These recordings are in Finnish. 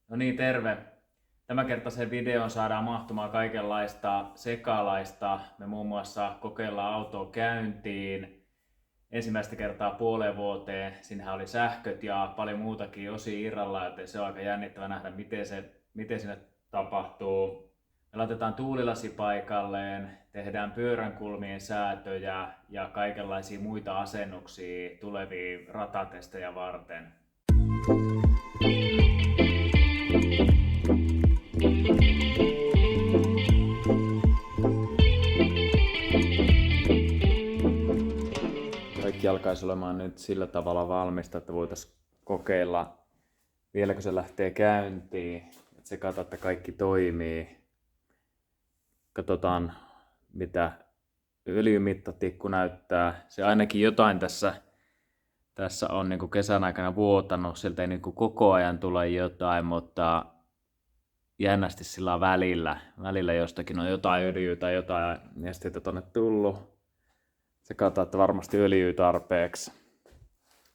No niin, terve. Tämänkertaisen videon saadaan mahtumaan kaikenlaista sekalaista. Me muun muassa kokeillaan autoa käyntiin ensimmäistä kertaa puoleen vuoteen. Siinähän oli sähköt ja paljon muutakin osia irralla, joten se on aika jännittävä nähdä, miten siinä tapahtuu. Me laitetaan tuulilasi paikalleen, tehdään pyöränkulmien säätöjä ja kaikenlaisia muita asennuksia tulevia ratatestejä varten. Kaikki alkaisi olemaan nyt sillä tavalla valmista, että voitaisiin kokeilla, vieläkö se lähtee käyntiin. Tsekata, että kaikki toimii. Katsotaan, mitä öljymittatikku näyttää. Se ainakin jotain tässä on niin kuin kesän aikana vuotanut. Sieltä ei niin kuin koko ajan tule jotain, mutta jännästi sillä välillä jostakin on jotain öljyä tai jotain nesteitä tonne tullut. Sekataan, että varmasti öljyä tarpeeksi.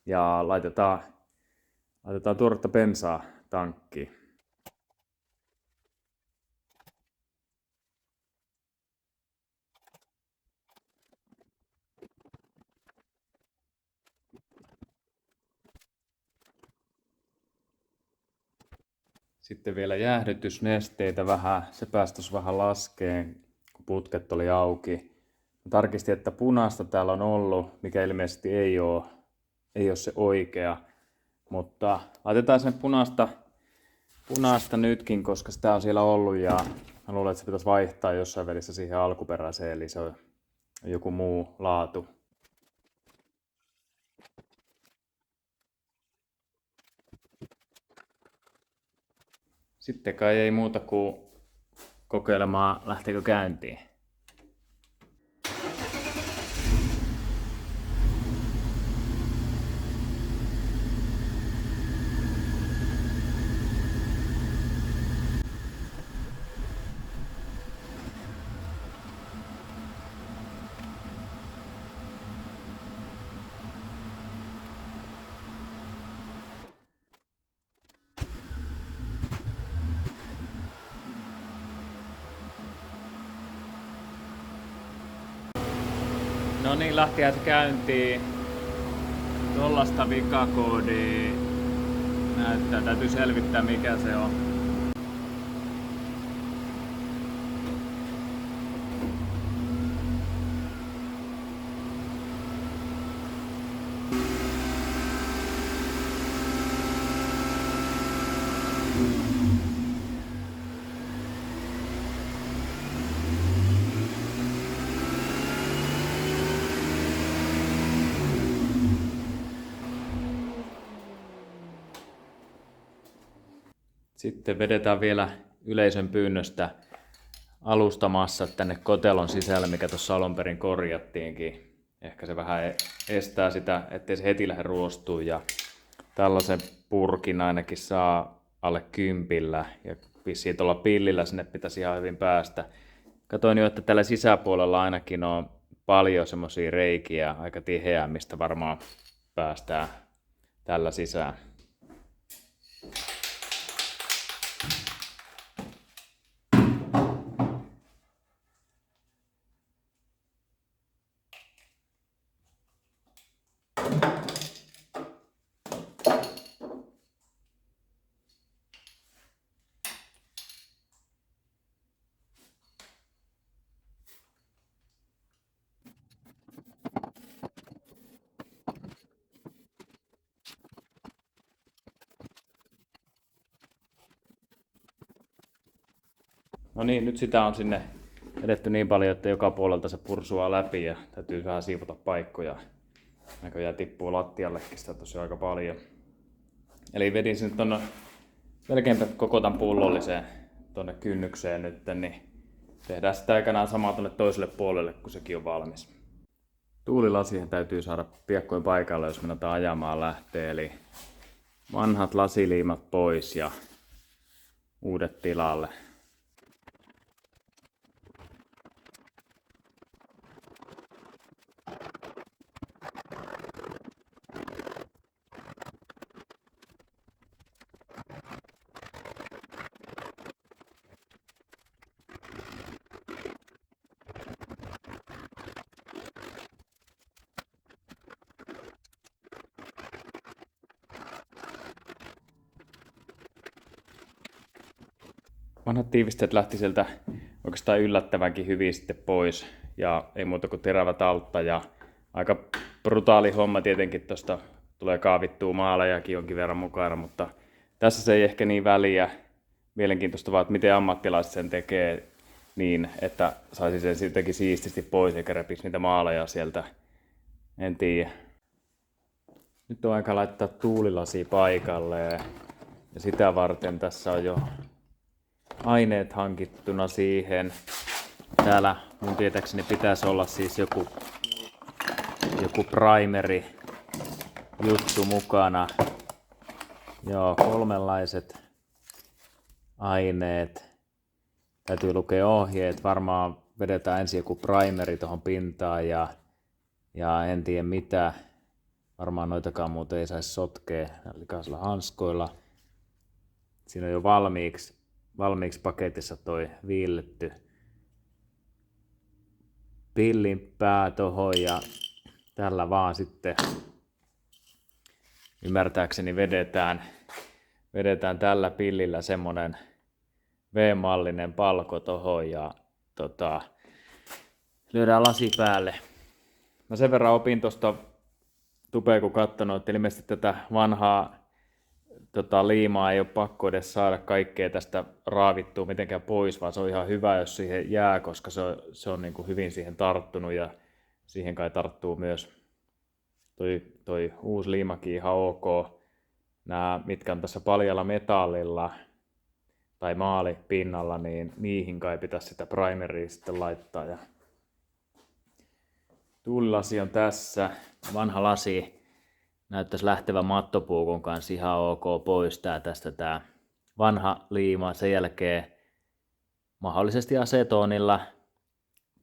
Ja laitetaan tuoretta bensaa tankkiin. Sitten vielä jäähdytysnesteitä vähän, se päästös vähän laskeen, kun putket oli auki. Tarkistin, että punaista täällä on ollut, mikä ilmeisesti ei ole se oikea. Mutta laitetaan sen punaista nytkin, koska sitä on siellä ollut ja mä luulen, että se pitäisi vaihtaa jossain välissä siihen alkuperäiseen, eli se on joku muu laatu. Sitten kai ei muuta kuin kokeilemaan, lähteekö käyntiin. No niin, lähtihän se käyntiin. Tollasta vikakoodia näyttää. Täytyy selvittää mikä se on. Sitten vedetään vielä yleisön pyynnöstä alustamassa tänne kotelon sisälle, mikä tuossa alun perin korjattiinkin. Ehkä se vähän estää sitä, ettei se heti lähde ruostumaan. Ja tällaisen purkin ainakin saa alle 10 ja vissiin tuolla pillillä sinne pitäisi ihan hyvin päästä. Katoin jo, että tällä sisäpuolella ainakin on paljon semmosia reikiä aika tiheää, mistä varmaan päästään tällä sisään. No niin, nyt sitä on sinne edetty niin paljon, että joka puolelta se pursuaa läpi ja täytyy vähän siivota paikkoja. Näköjään tippuu lattiallekin sitä tosiaan aika paljon. Eli vedin sen tonne melkeinpä koko tämän pullolliseen tonne kynnykseen nyt, niin tehdään sitä aikanaan samaa tonne toiselle puolelle, kun sekin on valmis. Tuulilasihan täytyy saada piakkoin paikalle, jos mennään ajamaan lähtee, eli vanhat lasiliimat pois ja uudet tilalle. vanhat tiivisteet lähti sieltä oikeastaan yllättävänkin hyvin sitten pois. Ja ei muuta kuin terävät altta ja aika brutaali homma tietenkin, tuosta tulee kaavittua maalejakin jonkin verran mukana, mutta tässä se ei ehkä niin väliä. Mielenkiintoista vaan, että miten ammattilaiset sen tekee niin, että saisi sen jotenkin siististi pois eikä repisi niitä maaleja sieltä. En tiedä. Nyt on aika laittaa tuulilasi paikalle ja sitä varten tässä on jo aineet hankittuna siihen. Täällä mun tietääkseni pitäisi olla siis joku primeri juttu mukana. Joo, 3 aineet. Täytyy lukea ohjeet. Varmaan vedetään ensin joku primeri tuohon pintaan ja en tiedä mitä. Varmaan noitakaan muuten ei saisi sotkea likaisilla hanskoilla. Siinä on jo valmiiksi paketissa toi viilletty pillin pää tohon ja tällä vaan sitten ymmärtääkseni vedetään tällä pillillä semmonen V-mallinen palko tohon ja lyödään lasi päälle. Mä sen verran opin tosta tupea kun katsonut, että ilmeisesti tätä vanhaa liimaa ei ole pakko edes saada kaikkea tästä raavittua mitenkään pois, vaan se on ihan hyvä, jos siihen jää, koska se on niin kuin hyvin siihen tarttunut ja siihen kai tarttuu myös toi uusi liimakin ihan ok. Nämä, mitkä on tässä paljalla metallilla tai maalipinnalla, niin niihin kai pitäisi sitä primeria sitten laittaa. Ja tuulilasi on tässä, vanha lasi. Näyttäisi lähtevän mattopuukon kanssa ihan ok poistaa tästä tää vanha liima. Sen jälkeen mahdollisesti asetonilla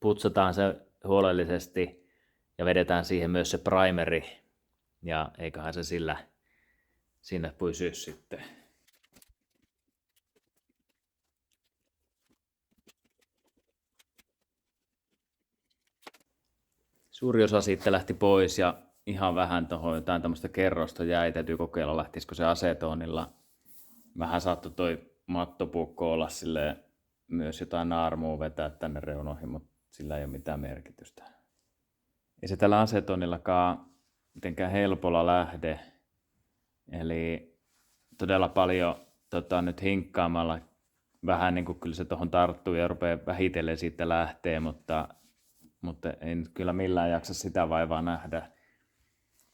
putsataan se huolellisesti ja vedetään siihen myös se primeri. Ja eiköhän se siinä pysy sitten. Suuri osa siitä lähti pois ja ihan vähän tuohon jotain tämmöistä kerrosta jäi. Täytyy kokeilla, lähtisikö se asetonilla. Vähän saattoi toi mattopuukko olla silleen myös jotain naarmua vetää tänne reunoihin, mutta sillä ei ole mitään merkitystä. Ei se tällä asetonillakaan mitenkään helpolla lähde. Eli todella paljon nyt hinkkaamalla vähän niin kuin kyllä se tuohon tarttuu ja rupeaa vähitellen siitä lähtee, mutta en kyllä millään jaksa sitä vaivaa nähdä.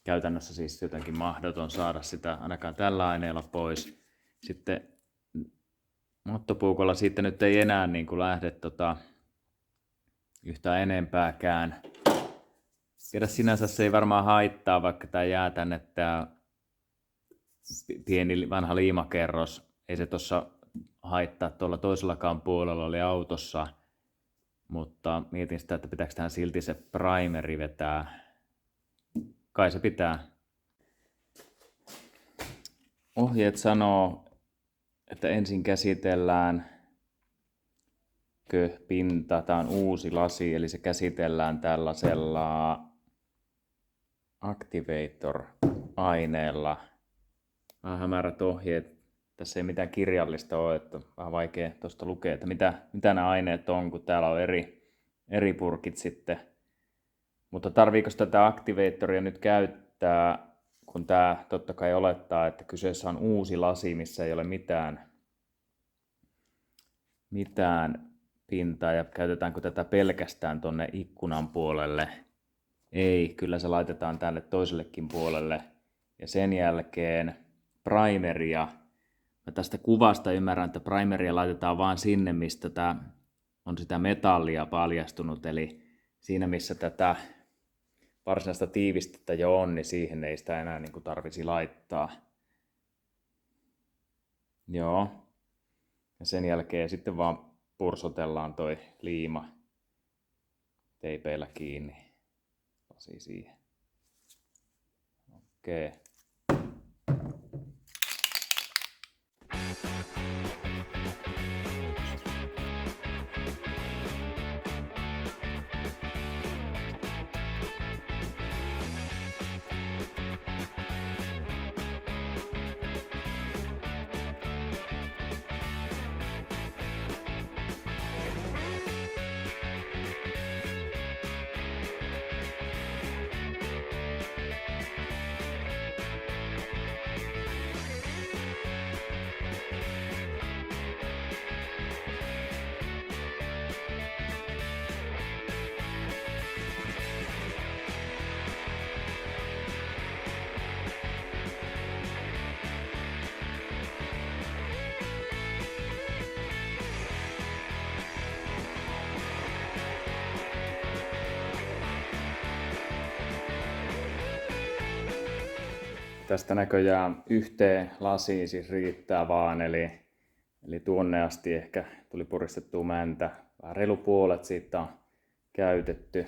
Käytännössä siis jotenkin mahdoton saada sitä ainakaan tällä aineella pois. Sitten mattopuukolla siitä nyt ei enää niin kuin lähde yhtään enempääkään. Tiedä sinänsä se ei varmaan haittaa, vaikka tämä jää tänne tämä pieni vanha liimakerros. Ei se tuossa haittaa, tuolla toisellakaan puolella oli autossa. Mutta mietin sitä, että pitääkö tähän silti se primeri vetää. Kai se pitää. Ohjeet sanoo, että ensin käsitellään pinta. Tämä on uusi lasi, eli se käsitellään tällaisella Activator-aineella. Vähän hämärät ohjeet. Tässä ei mitään kirjallista ole, että on vähän vaikea tuosta lukea, että mitä nämä aineet on, kun täällä on eri purkit sitten. Mutta tarviiko tätä Activatoria nyt käyttää, kun tämä totta kai olettaa, että kyseessä on uusi lasi, missä ei ole mitään pintaa, ja käytetäänkö tätä pelkästään tuonne ikkunan puolelle? Ei, kyllä se laitetaan tänne toisellekin puolelle. Ja sen jälkeen primeria. Mä tästä kuvasta ymmärrän, että primeria laitetaan vaan sinne, mistä on sitä metallia paljastunut, eli siinä missä tätä varsinaista tiivistettä jo on, niin siihen ei sitä enää niin kuin tarvitsisi laittaa. Joo. Ja sen jälkeen sitten vaan pursotellaan toi liima teipeillä kiinni. Lasi siihen. Okei. Tästä näköjään yhteen lasiin siis riittää vaan, eli tuonne asti ehkä tuli puristettua mäntä. Vähän reilu puolet siitä on käytetty.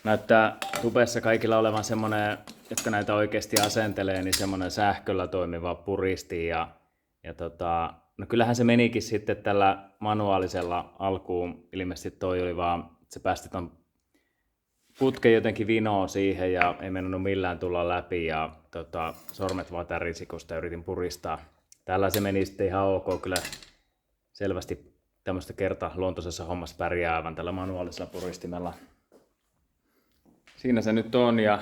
Näyttää tubessa kaikilla olevan semmonen, jotka näitä oikeasti asentelee, niin semmonen sähköllä toimiva puristi. No kyllähän se menikin sitten tällä manuaalisella alkuun. Ilmeisesti toi oli vaan, että se päästi ton putken jotenkin vinoon siihen ja ei mennyt millään tulla läpi ja sormet vaan tärisi, kun sitä yritin puristaa. Tällä se meni sitten ihan ok, kyllä selvästi tämmöistä kertaluontoisessa hommassa pärjää aivan tällä manuaalisella puristimella. Siinä se nyt on ja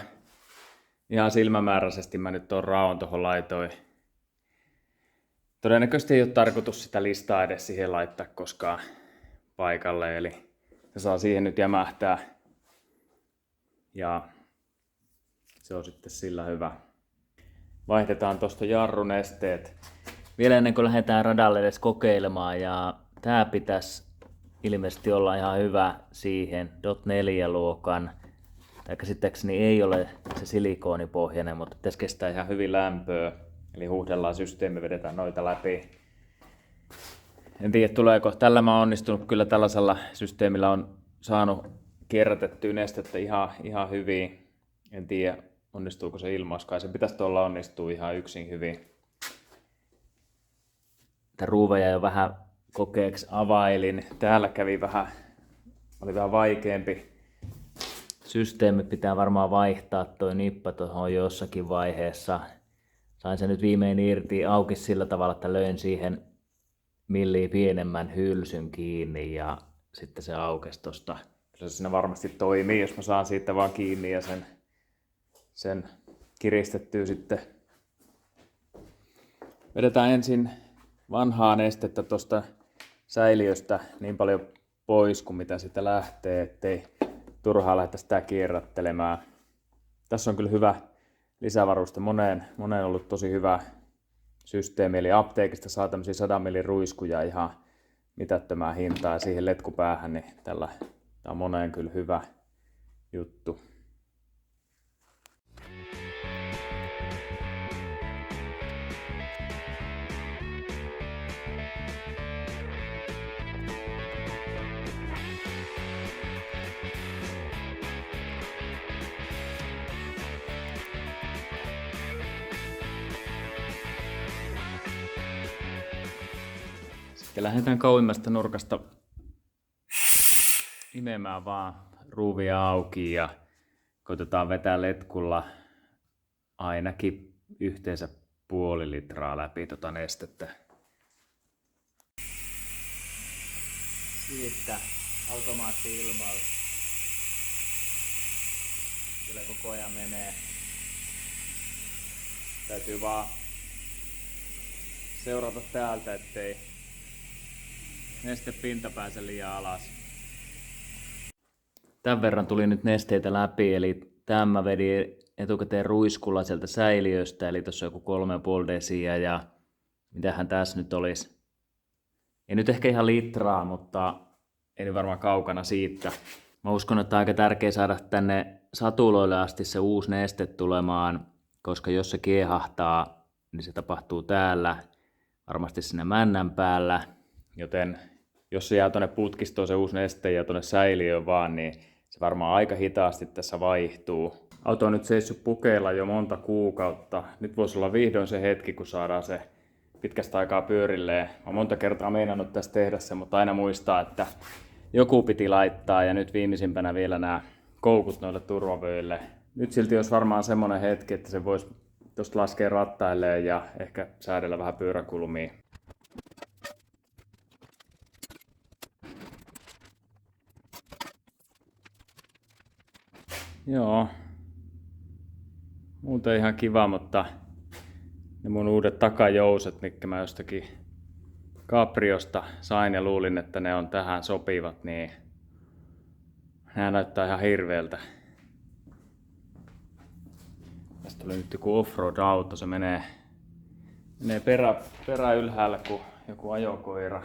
ihan silmämääräisesti mä nyt ton raon tohon laitoin. Todennäköisesti ei ole tarkoitus sitä listaa edes siihen laittaa koskaan paikalle, eli se saa siihen nyt jämähtää. Ja se on sitten sillä hyvä. Vaihdetaan tuosta jarrunesteet. Vielä ennen kuin lähdetään radalle edes kokeilemaan, ja tää pitäisi ilmeisesti olla ihan hyvä siihen .4-luokan. Tämä käsittääkseni ei ole se silikoonipohjainen, mutta pitäisi kestää ihan hyvin lämpöä. Eli huuhdellaan systeemi, vedetään noita läpi. En tiedä tuleeko, tällä mä oon onnistunut kyllä tällaisella systeemillä on saanut kierrätettyä nestettä ihan hyvin. En tiedä onnistuuko se ilmauskaan, se pitäisi tuolla onnistua ihan yksin hyvin. Tätä ruuveja jo vähän kokeeksi availin. Täällä oli vähän vaikeampi systeemi, pitää varmaan vaihtaa toi nippa tuohon jossakin vaiheessa. Sain sen nyt viimein irti auki sillä tavalla, että löin siihen milliä pienemmän hylsyn kiinni ja sitten se aukesi tosta. Kyllä se siinä varmasti toimii, jos mä saan siitä vaan kiinni ja sen kiristettyä sitten. Vedetään ensin vanhaa nestettä tuosta säiliöstä niin paljon pois kuin mitä sitä lähtee, ettei turhaan lähdetä sitä kierrättelemään. Tässä on kyllä hyvä lisävaruste. Moneen on ollut tosi hyvä systeemi, eli apteekista saa tämmöisiä 100 ml ruiskuja ihan mitättömään hintaan ja siihen letkupäähän, niin tää on moneen kyllä hyvä juttu. Sitten lähdetään kauimmasta nurkasta imemään vaan ruuvia auki ja koitetaan vetää letkulla ainakin yhteensä puoli litraa läpi tota nestettä. Siitä automaatti-ilmaus. Kyllä koko ajan menee. Täytyy vaan seurata täältä, ettei nestepinta pääse liian alas. Tämän verran tuli nyt nesteitä läpi, eli tämän mä vedin etukäteen ruiskulla sieltä säiliöstä, eli tuossa joku 3,5 desiä ja mitähän tässä nyt olisi. Ei nyt ehkä ihan litraa, mutta ei nyt varmaan kaukana siitä. Mä uskon, että on aika tärkeää saada tänne satuloille asti se uusi neste tulemaan, koska jos se kiehahtaa, niin se tapahtuu täällä, varmasti sinne männän päällä. Joten jos se jää tuonne putkistoon se uusi neste ja tuonne säiliöön vaan, niin se varmaan aika hitaasti tässä vaihtuu. Auto on nyt seissyt pukeilla jo monta kuukautta. Nyt voisi olla vihdoin se hetki, kun saadaan se pitkästä aikaa pyörilleen. Mä oon monta kertaa meinannut tässä tehdä sen, mutta aina muistaa, että joku piti laittaa ja nyt viimeisimpänä vielä nämä koukut noille turvavöille. Nyt silti olisi varmaan semmoinen hetki, että se voisi tuosta laskea rattailleen ja ehkä säädellä vähän pyöräkulmia. Joo. Muuten ihan kiva, mutta ne mun uudet takajouset, mitkä mä jostakin Capriosta sain ja luulin, että ne on tähän sopivat, niin nämä näyttää ihan hirveältä. Tästä tuli nyt joku offroad-auto, se menee perä ylhäällä kuin joku ajokoira.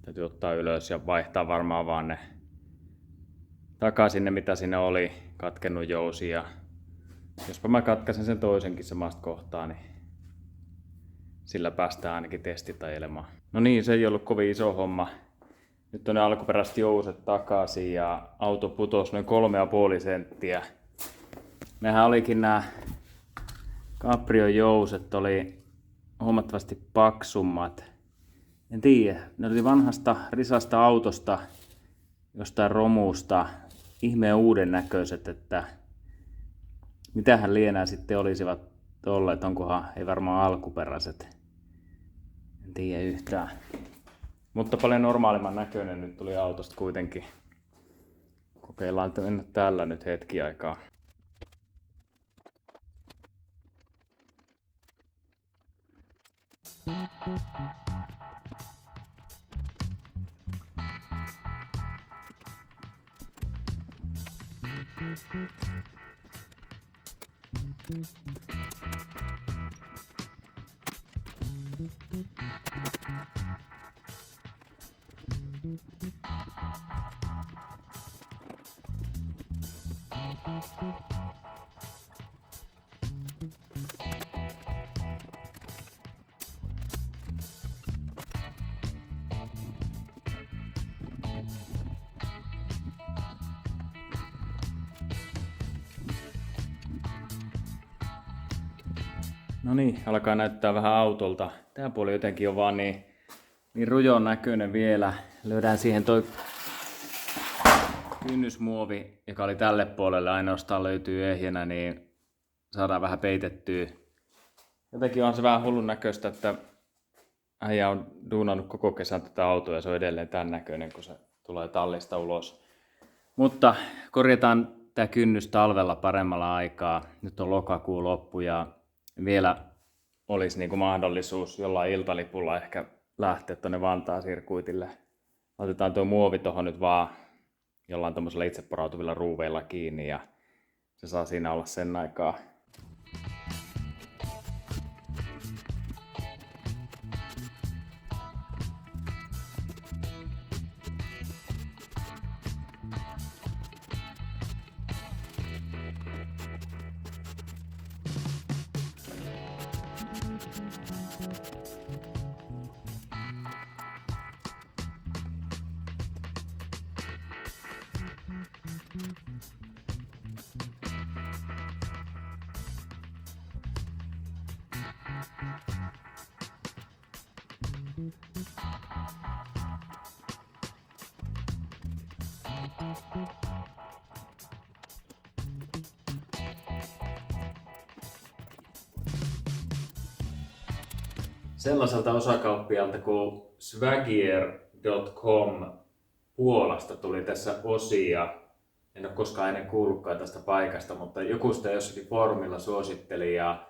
Täytyy ottaa ylös ja vaihtaa varmaan vaan ne takaisin ne mitä siinä oli, katkennut jousi ja jospa mä katkaisen sen toisenkin samasta kohtaa, niin sillä päästään ainakin testitajelemaan. No niin, se ei ollut kovin iso homma. Nyt on ne alkuperäiset jouset takaisin ja auto putosi noin 3,5 senttiä. Nehän olikin nämä Caprion jouset oli huomattavasti paksummat. En tiedä, ne oli vanhasta risasta autosta, jostain romusta, ihmeen uuden näköiset, että mitähän lienää sitten olisivat olleet, onkohan ei varmaan alkuperäiset. En tiedä yhtään. Mutta paljon normaalimman näköinen nyt tuli autosta kuitenkin. Kokeillaan mennä tällä nyt hetki aikaa. No niin, alkaa näyttää vähän autolta. Tää puoli jotenkin on vaan niin rujon näköinen vielä. Löydään siihen toi kynnysmuovi, joka oli tälle puolelle ainoastaan löytyy ehjänä, niin saadaan vähän peitettyä. Jotenkin on se vähän hullun näköistä, että äijä on duunannut koko kesän tätä autoa ja se on edelleen tämän näköinen, kun se tulee tallista ulos. Mutta korjataan tää kynnys talvella paremmalla aikaa. Nyt on lokakuun loppu ja vielä olisi niinku mahdollisuus jollain iltalipulla ehkä lähteä tuonne Vantaan sirkuitille. Otetaan tuo muovi tuohon nyt vaan jollain tommosella itseporautuvilla ruuveilla kiinni ja se saa siinä olla sen aikaa. Sellaiselta osakauppialta kuin Swaggier.com Puolasta tuli tässä osia. En ole koskaan ennen kuullutkaan tästä paikasta, mutta joku sitä jossakin foorumilla suositteli ja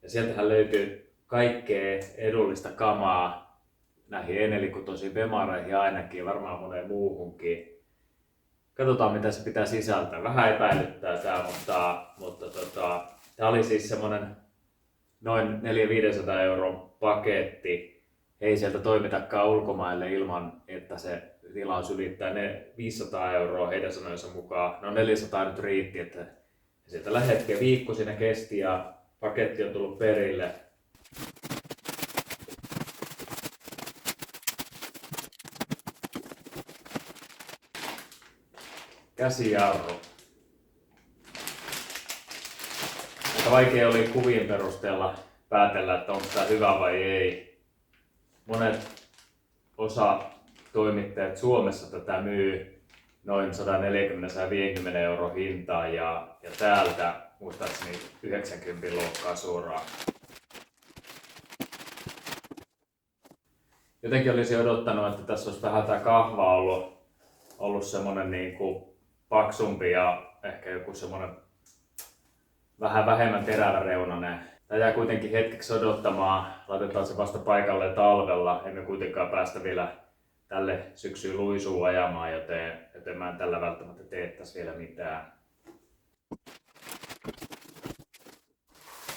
sieltähän löytyy kaikkea edullista kamaa näihin enelikutosiin bemareihin ainakin, varmaan moneen muuhunkin. Katsotaan mitä se pitää sisältää. Vähän epäilyttää tää, mutta tää oli siis semmonen noin 400-500 euron paketti. Ei sieltä toimitakaan ulkomaille ilman, että se tilaus ylittää ne 500 euroa heidän sanojensa mukaan. No 400 nyt riitti, että sieltä lähetken viikko siinä kesti ja paketti on tullut perille. Käsijarru. Aika vaikea oli kuvien perusteella päätellä, että onko tämä hyvä vai ei. Monet toimittajat Suomessa tätä myy noin 140-150 € hintaa ja täältä muistaakseni 90 luokkaa suoraan. Jotenkin olisin odottanut, että tässä olisi vähän tämä kahva ollut semmonen niinku paksumpi ja ehkä joku semmonen vähän vähemmän teräväreunainen. Tämä jää kuitenkin hetkeksi odottamaan. Laitetaan se vasta paikalle talvella. Emme kuitenkaan päästä vielä tälle syksyyn luisuun ajamaan, joten mä en tällä välttämättä tee tässä vielä mitään.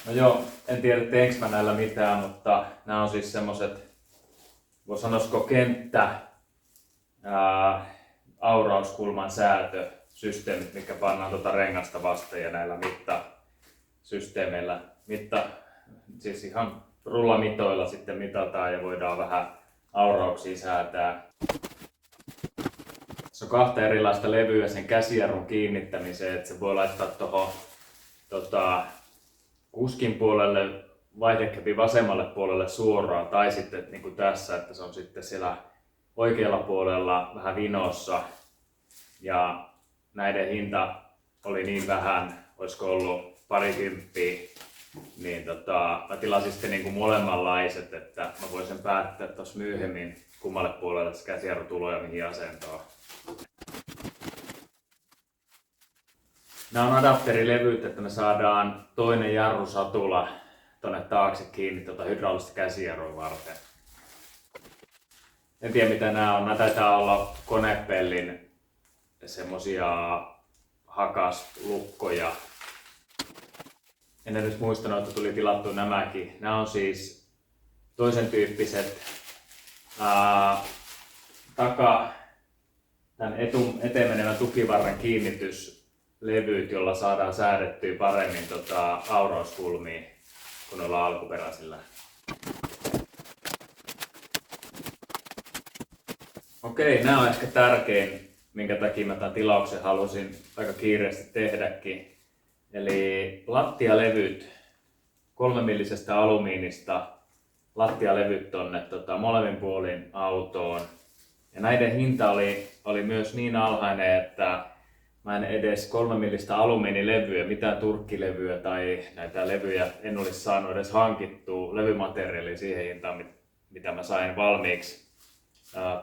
No joo, en tiedä teenkö mä näillä mitään, mutta nämä on siis semmoset, voi sanoisiko kenttä, aurauskulman säätö systeemit, mitkä pannaan tuota rengasta vasten ja näillä mittasysteemeillä, siis ihan rullamitoilla sitten mitataan ja voidaan vähän aurauksia säätää. Tässä on 2 erilaista levyä sen käsijarrun kiinnittämiseen, että se voi laittaa tuohon kuskin puolelle, vaihdekepin vasemmalle puolelle suoraan, tai sitten niin kuin tässä, että se on sitten siellä oikealla puolella vähän vinossa. Ja näiden hinta oli niin vähän, olisiko ollut 20, niin mä tilasin sitten niin kuin molemmanlaiset, että mä voin sen päättää tuossa myöhemmin kummalle puolelle se käsijarru tulee ja mihin asentoon. Nämä on adapterilevyt, että me saadaan toinen jarrusatula tonne taakse kiinni hydraulista käsijarrua varten. En tiedä mitä nämä on. Nämä taitaa olla konepellin semmosia hakaslukkoja. En nyt muistanut, että tuli tilattu nämäkin. Nämä on siis toisen tyyppiset tämän eteen menevän tukivarren kiinnityslevyt, jolla saadaan säädettyä paremmin aurauskulmia kuin noilla alkuperäisillä. Okei, nämä on ehkä tärkein, minkä takia mä tämän tilauksen halusin aika kiireesti tehdäkin. Eli lattialevyt, 3-millisestä alumiinista lattialevyt tonne molemmin puolin autoon. Ja näiden hinta oli myös niin alhainen, että mä en edes 3-millistä alumiinilevyä, mitään turkkilevyä tai näitä levyjä en olisi saanut edes hankittua levymateriaalia siihen hintaan, mitä mä sain valmiiksi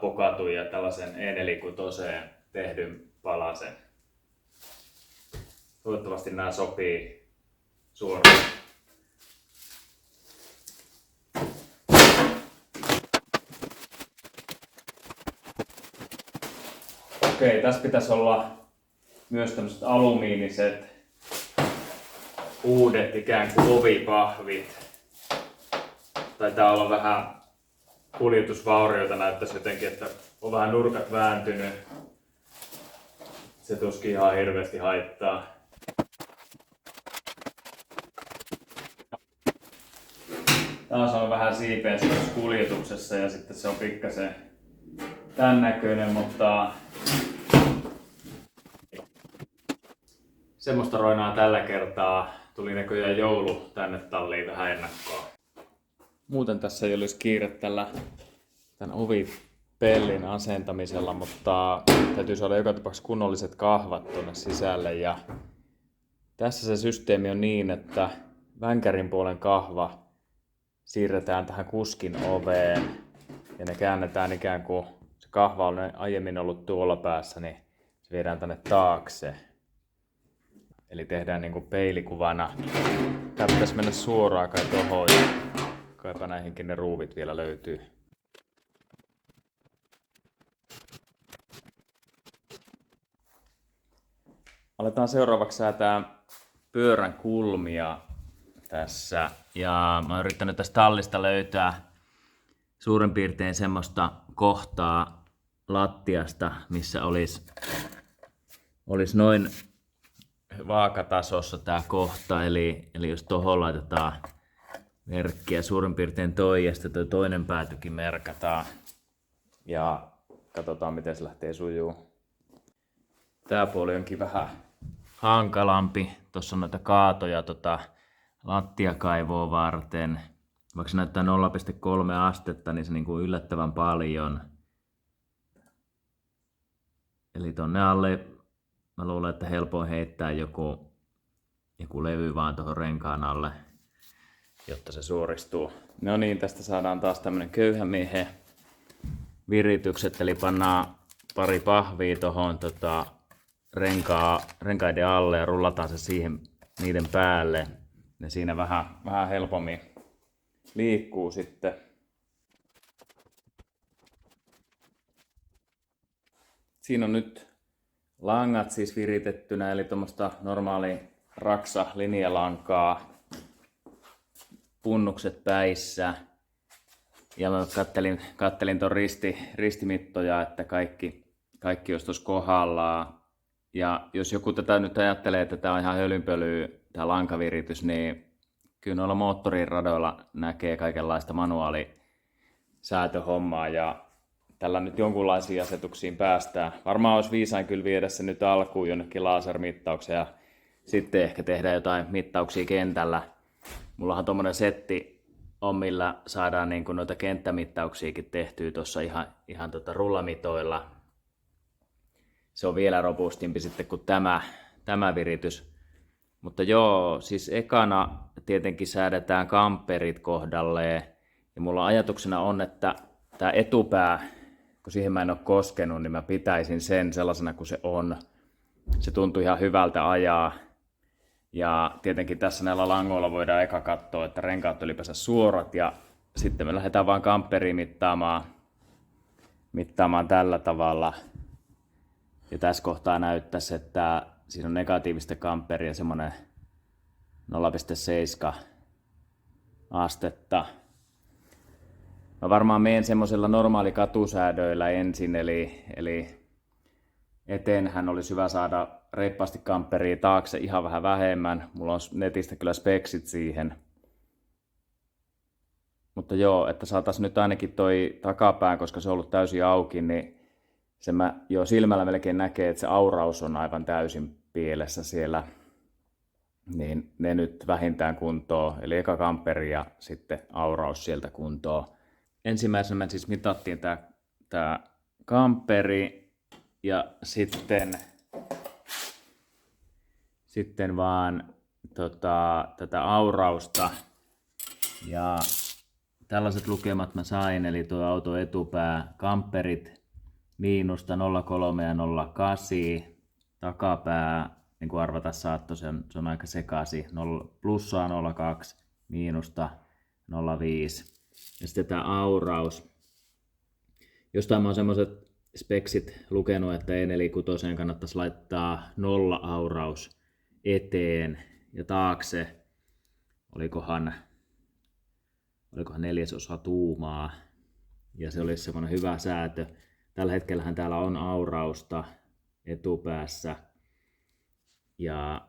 pokatun ja tällaisen E46 tehdyn palasen. Toivottavasti nämä sopii suoraan. Okei, tässä pitäisi olla myös tämmöiset alumiiniset uudet ikään kuin ovipahvit. Taitaa olla vähän kuljetusvaurioita, näyttäisi jotenkin, että on vähän nurkat vääntynyt. Se tuskin ihan hirveästi haittaa. Taas on vähän siipeen kuljetuksessa ja sitten se on pikkasen tän näköinen, mutta semmoista roinaa tällä kertaa. Tuli näköjään joulu tänne talliin vähän ennakkoa. Muuten tässä ei olisi kiire tämän ovipellin asentamisella, mutta täytyy saada joka tapauksessa kunnolliset kahvat tuonne sisälle. Ja tässä se systeemi on niin, että vänkärin puolen kahva siirretään tähän kuskin oveen ja ne käännetään ikään kuin se kahva on aiemmin ollut tuolla päässä, niin se viedään tänne taakse. Eli tehdään niin kuin peilikuvana. Tää pitäisi mennä suoraan kai tohon ja kaipa näihinkin ne ruuvit vielä löytyy. Aletaan seuraavaksi säätää pyörän kulmia tässä. Ja mä oon yrittänyt tästä tallista löytää suurin piirtein semmoista kohtaa lattiasta, missä olisi noin vaakatasossa tää kohta. Eli jos tohon laitetaan merkkiä suurin piirtein toi ja sitten toi toinen päätykin merkataan. Ja katsotaan miten se lähtee sujuu. Tää puoli onkin vähän hankalampi. Tossa on noita kaatoja lattiakaivoa varten. Vaikka se näyttää 0,3 astetta, niin se niin kuin yllättävän paljon. Eli tonne alle mä luulen, että helpoin heittää joku levy vaan tuohon renkaan alle, jotta se suoristuu. No niin, tästä saadaan taas tämmönen köyhämiehen viritykset, eli pannaan pari pahvia tuohon renkaiden alle ja rullataan se niiden päälle. Ja siinä vähän helpommin liikkuu sitten. Siinä on nyt langat siis viritettynä, eli tuommoista normaali raksa-linjalankaa, punnukset päissä. Ja mä kattelin ton ristimittoja, että kaikki olisi tuossa kohdallaan. Ja jos joku tätä nyt ajattelee, että tämä on ihan hölynpölyä, tämä lankaviritys, niin kyllä noilla moottoriradoilla näkee kaikenlaista manuaalisäätöhommaa ja tällä nyt jonkunlaisiin asetuksiin päästään. Varmaan olisi viisain kyllä viedä se nyt alkuun jonnekin lasermittaukseen ja sitten ehkä tehdä jotain mittauksia kentällä. Mullahan tommonen setti on, millä saadaan niin kuin noita kenttämittauksiakin tehtyä tuossa ihan rullamitoilla. Se on vielä robustimpi sitten kuin tämä viritys. Mutta joo, siis ekana tietenkin säädetään kamperit kohdalleen. Ja mulla ajatuksena on, että tämä etupää, kun siihen mä en ole koskenut, niin mä pitäisin sen sellaisena kuin se on. Se tuntuu ihan hyvältä ajaa. Ja tietenkin tässä näillä langoilla voidaan eka katsoa, että renkaat ylipäänsä suorat. Ja sitten me lähdetään vaan kamperiin mittaamaan tällä tavalla. Ja tässä kohtaa näyttäisi, että siinä on negatiivista kamperia semmoinen 0,7 astetta. Mä varmaan menen semmoisella normaali katusäädöillä ensin, eli eteenhän olisi hyvä saada reippaasti kamperia, taakse ihan vähän vähemmän. Mulla on netistä kyllä speksit siihen. Mutta joo, että saataisiin nyt ainakin toi takapää, koska se on ollut täysin auki, niin se mä jo silmällä melkein näkee, että se auraus on aivan täysin pielessä siellä. Niin ne nyt vähintään kuntoon, eli eka kamperi ja sitten auraus sieltä kuntoon. Ensimmäisenä me siis mitattiin tää kamperi ja sitten vaan tätä aurausta. Ja tällaiset lukemat mä sain, eli tuo auto etupää, kamperit miinusta 0,3 ja 0,8, takapää, niin kuin arvata saattoi, se on aika sekaisin, plussaa 0,2, miinusta 0,5. Ja sitten tämä auraus. Jostain mä oon semmoiset speksit lukenut, että E46 kannattaisi laittaa 0 auraus eteen ja taakse. Olikohan 4/4 tuumaa. Ja se olisi semmoinen hyvä säätö. Tällä hetkellähän täällä on aurausta etupäässä ja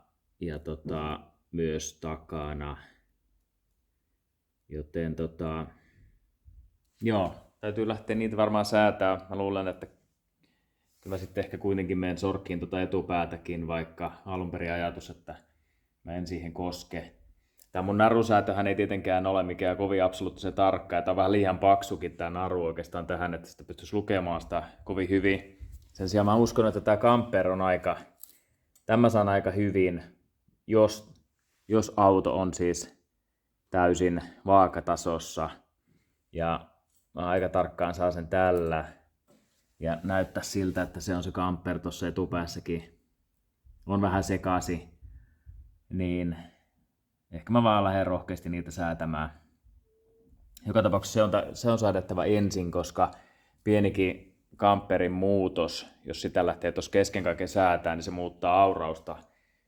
myös takana. Joten joo, täytyy lähteä niitä varmaan säätää. Mä luulen, että kyllä sitten ehkä kuitenkin menen sorkkiin etupäätäkin, vaikka alun perin ajatus, että mä en siihen koske. Tämä mun narusäätöhän ei tietenkään ole mikään kovin absoluuttisen tarkka, ja tämä on vähän liian paksukin tämä naru oikeastaan tähän, että sitä pystyisi lukemaan sitä kovin hyvin. Sen sijaan mä uskon, että tämä kamper on tämä saan aika hyvin, jos auto on siis täysin vaakatasossa. Ja mä aika tarkkaan saa sen tällä. Ja näyttää siltä, että se on se kamper tuossa etupäässäkin. On vähän sekaisin. Niin ehkä mä vaan lähden rohkeasti niitä säätämään. Joka tapauksessa se on säädettävä ensin, koska pienikin kamperin muutos, jos sitä lähtee tuossa kesken kaiken säätää, niin se muuttaa aurausta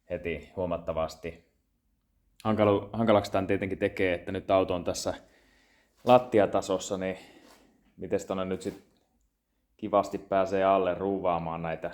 heti huomattavasti. Hankalaksi tämän tietenkin tekee, että nyt auto on tässä lattiatasossa, niin miten tuonne nyt sitten kivasti pääsee alle ruuvaamaan näitä.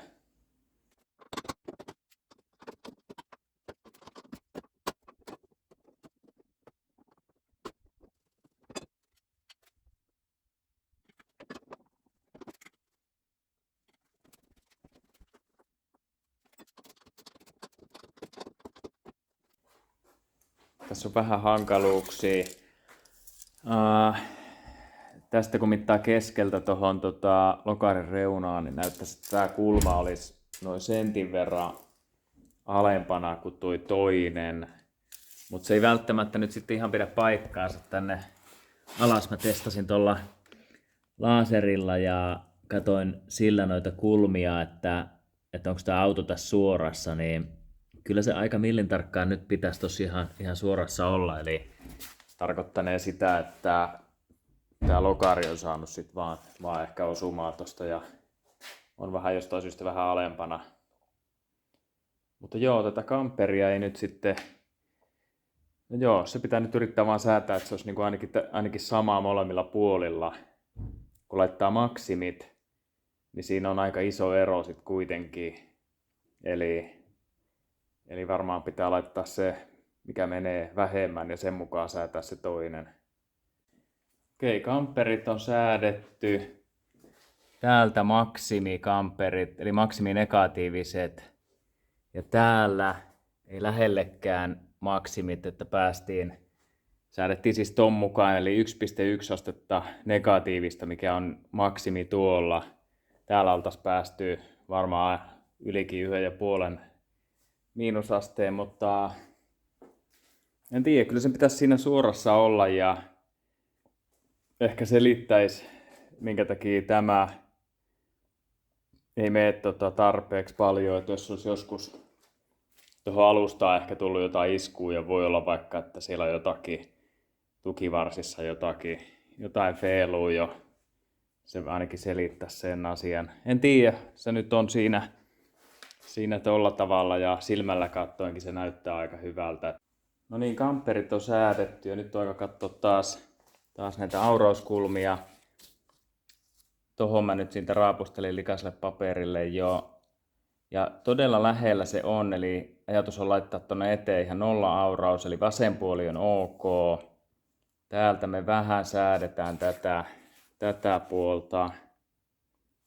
Tässä on vähän hankaluuksia. Tästä kun mittaa keskeltä tuohon lokarin reunaan, niin näyttäisi, että tämä kulma olisi noin sentin verran alempana kuin tuo toinen. Mutta se ei välttämättä nyt sitten ihan pidä paikkaansa tänne alas. Mä testasin tuolla laserilla ja katoin sillä noita kulmia, että onko tämä auto tässä suorassa, niin kyllä se aika millin tarkkaan nyt pitäisi tossa ihan suorassa olla. Eli tarkoittanee sitä, että tämä lokari on saanut sit vaan ehkä osumaa tosta ja on vähän jostain syystä vähän alempana. Mutta joo, tätä kamperia ei nyt sitten. No joo, se pitää nyt yrittää vaan säätää, että se olisi niinku ainakin samaa molemmilla puolilla. Kun laittaa maksimit, niin siinä on aika iso ero sitten kuitenkin. Eli varmaan pitää laittaa se, mikä menee vähemmän ja sen mukaan säätää se toinen. Okei, kamperit on säädetty. Täältä maksimikamperit, eli maksiminegatiiviset. Ja täällä ei lähellekään maksimit, että säädettiin siis ton mukaan, eli 1,1 astetta negatiivista, mikä on maksimi tuolla. Täällä oltaisiin päästy varmaan ylikin 1,5 miinusasteen, mutta en tiedä, kyllä sen pitäisi siinä suorassa olla ja ehkä selittäisi, minkä takia tämä ei mene tarpeeksi paljon, että jos olisi joskus tuohon alustaan ehkä tullut jotain iskua ja voi olla vaikka, että siellä on jotakin tukivarsissa jotain feilua jo. Se ainakin selittäisi sen asian. En tiedä, se nyt on siinä tolla tavalla ja silmällä katsoenkin se näyttää aika hyvältä. No niin, kamperit on säädetty ja nyt on aika katsoa taas näitä aurauskulmia. Tohon mä nyt siitä raapustelin likaiselle paperille jo. Ja todella lähellä se on, eli ajatus on laittaa tuonne eteen ihan 0 auraus, eli vasen puoli on ok. Täältä me vähän säädetään tätä puolta.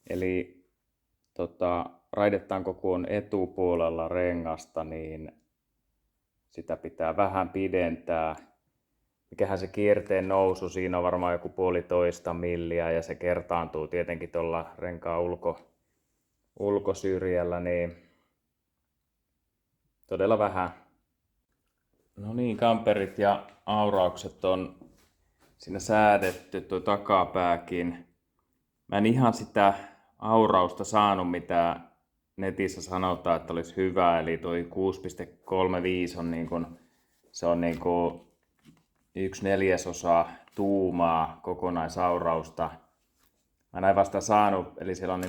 Eli raidetanko kun on etupuolella rengasta, niin sitä pitää vähän pidentää. Mikähän se kierteen nousu, siinä on varmaan joku 1,5 milliä ja se kertaantuu tietenkin tuolla renkaan ulkosyrjällä, niin todella vähän. No niin, kamperit ja auraukset on siinä säädetty, tuo takapääkin. Mä en ihan sitä aurausta saanut, mitä netissä sanotaan, että olisi hyvä, eli tuo 6,35 on se on 1/4 tuumaa kokonaisaurausta. Mä näin vasta saanut, eli siellä on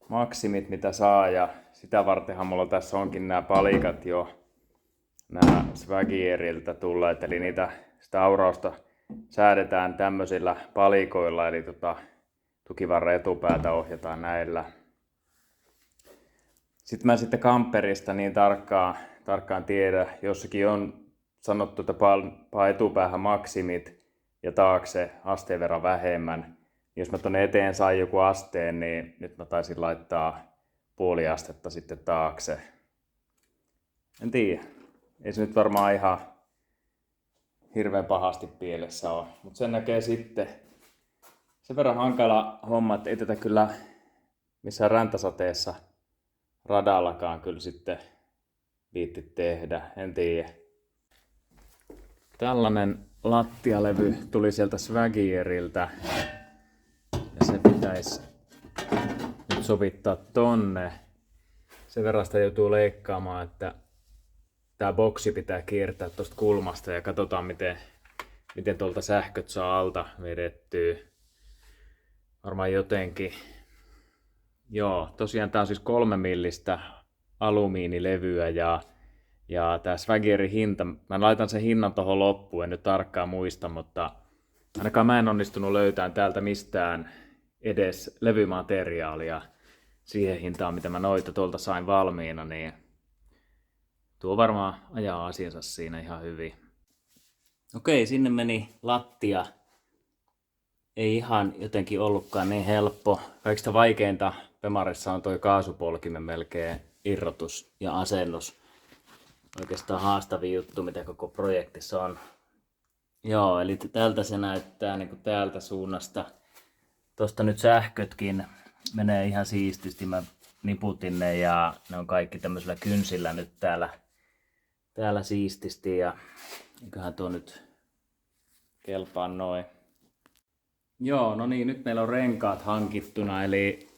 maksimit mitä saa, ja sitä vartenhan mulla tässä onkin nämä palikat jo, nämä Swagieriltä tulleet, eli sitä aurausta säädetään tämmöisillä palikoilla, eli tukivarren etupäätä ohjataan näillä. Sitten mä sitten kamperista niin tarkkaan tiedä, jossakin on sanottu, että paa etupäähän maksimit ja taakse asteen verran vähemmän. Jos mä tuonne eteen sain joku asteen, niin nyt mä taisin laittaa 0,5 astetta sitten taakse. En tiedä. Ei se nyt varmaan ihan hirveän pahasti pielessä ole, mutta sen näkee sitten. Sen verran hankala homma, että ei tätä kyllä missään räntäsateessa radallakaan kyllä sitten viitti tehdä, en tiedä. Tällainen lattialevy tuli sieltä Swagieriltä ja se pitäisi nyt sovittaa tonne. Sen verran sitä joutuu leikkaamaan, että tää boksi pitää kiertää tosta kulmasta ja katsotaan miten tuolta sähköt saa alta vedettyä. Varmaan jotenkin. Joo, tosiaan tää on siis 3 millistä alumiinilevyä ja tää Swagierin hinta, mä laitan sen hinnan tohon loppuun, en nyt tarkkaan muista, mutta ainakaan mä en onnistunut löytämään täältä mistään edes levymateriaalia siihen hintaan, mitä mä noita tuolta sain valmiina, niin tuo varmaan ajaa asiansa siinä ihan hyvin. Okei, sinne meni lattia. Ei ihan jotenkin ollutkaan niin helppo. Kaikista vaikeinta Pemarissa on toi kaasupolkimen melkein irrotus ja asennus. Oikeastaan haastavin juttu, mitä koko projektissa on. Joo, eli tältä se näyttää niin kuin täältä suunnasta. Tosta nyt sähkötkin menee ihan siististi. Mä niputin ne ja ne on kaikki tämmöisellä kynsillä nyt täällä siististi. Ja eiköhän tuo nyt kelpaa noin. Joo, no niin, nyt meillä on renkaat hankittuna, eli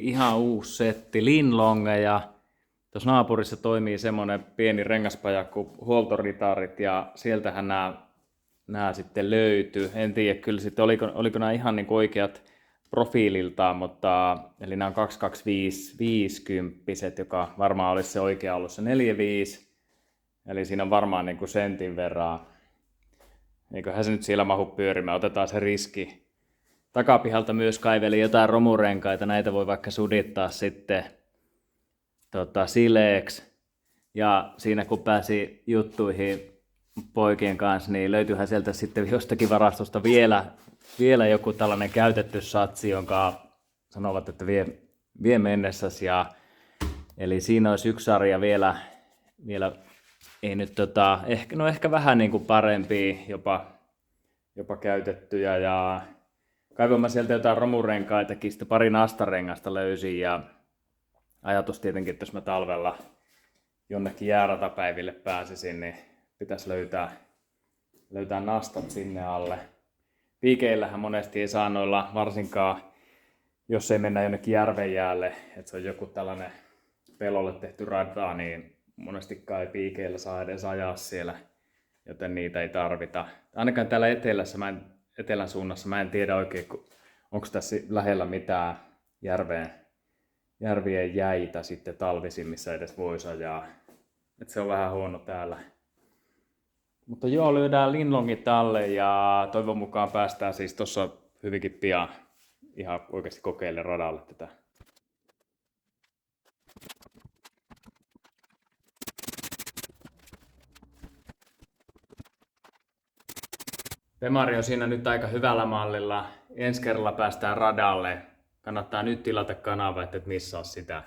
ihan uusi setti, Linlonge, ja tuossa naapurissa toimii semmonen pieni rengaspaja kuin Huoltoritarit, ja sieltähän nämä sitten löytyy. En tiedä kyllä sitten, oliko nämä ihan niin oikeat profiililtaan, mutta eli nämä on 225-50, joka varmaan olisi se oikea ollut se 45, eli siinä on varmaan niin kuin sentin verran. Eiköhän se nyt siellä mahu pyörimään, otetaan se riski. Takapihalta myös kaiveli jotain romurenkaita, näitä voi vaikka sudittaa sitten sileeksi. Ja siinä kun pääsi juttuihin poikien kanssa, niin löytyyhän sieltä sitten jostakin varastosta vielä joku tällainen käytetty satsi, jonka sanovat, että vie mennessäsi. Eli siinä olisi yksi sarja vielä ei nyt ehkä vähän niin kuin parempia, jopa käytettyjä. Ja kaivoin mä sieltä jotain romurenkaitakin, sitten pari nastarengasta löysin ja ajatus tietenkin, että jos mä talvella jonnekin jääratapäiville pääsisin, niin pitäisi löytää nastat sinne alle. Piikeillähän monesti ei saa noilla, varsinkaan jos ei mennä jonnekin järven jäälle, että se on joku tällainen pelolle tehty rata, niin monestikaan ei piikeillä saa edes ajaa siellä, joten niitä ei tarvita. Ainakaan täällä etelän suunnassa mä en tiedä oikein, onko tässä lähellä mitään järvien jäitä sitten talvisin, missä edes voisi ajaa. Et se on vähän huono täällä. Mutta joo, lyödään linlongit alle ja toivon mukaan päästään siis tuossa hyvinkin pian ihan oikeasti kokeille radalle tätä. Bemari on siinä nyt aika hyvällä mallilla. Ensi kerralla päästään radalle. Kannattaa nyt tilata kanava, et missaa sitä.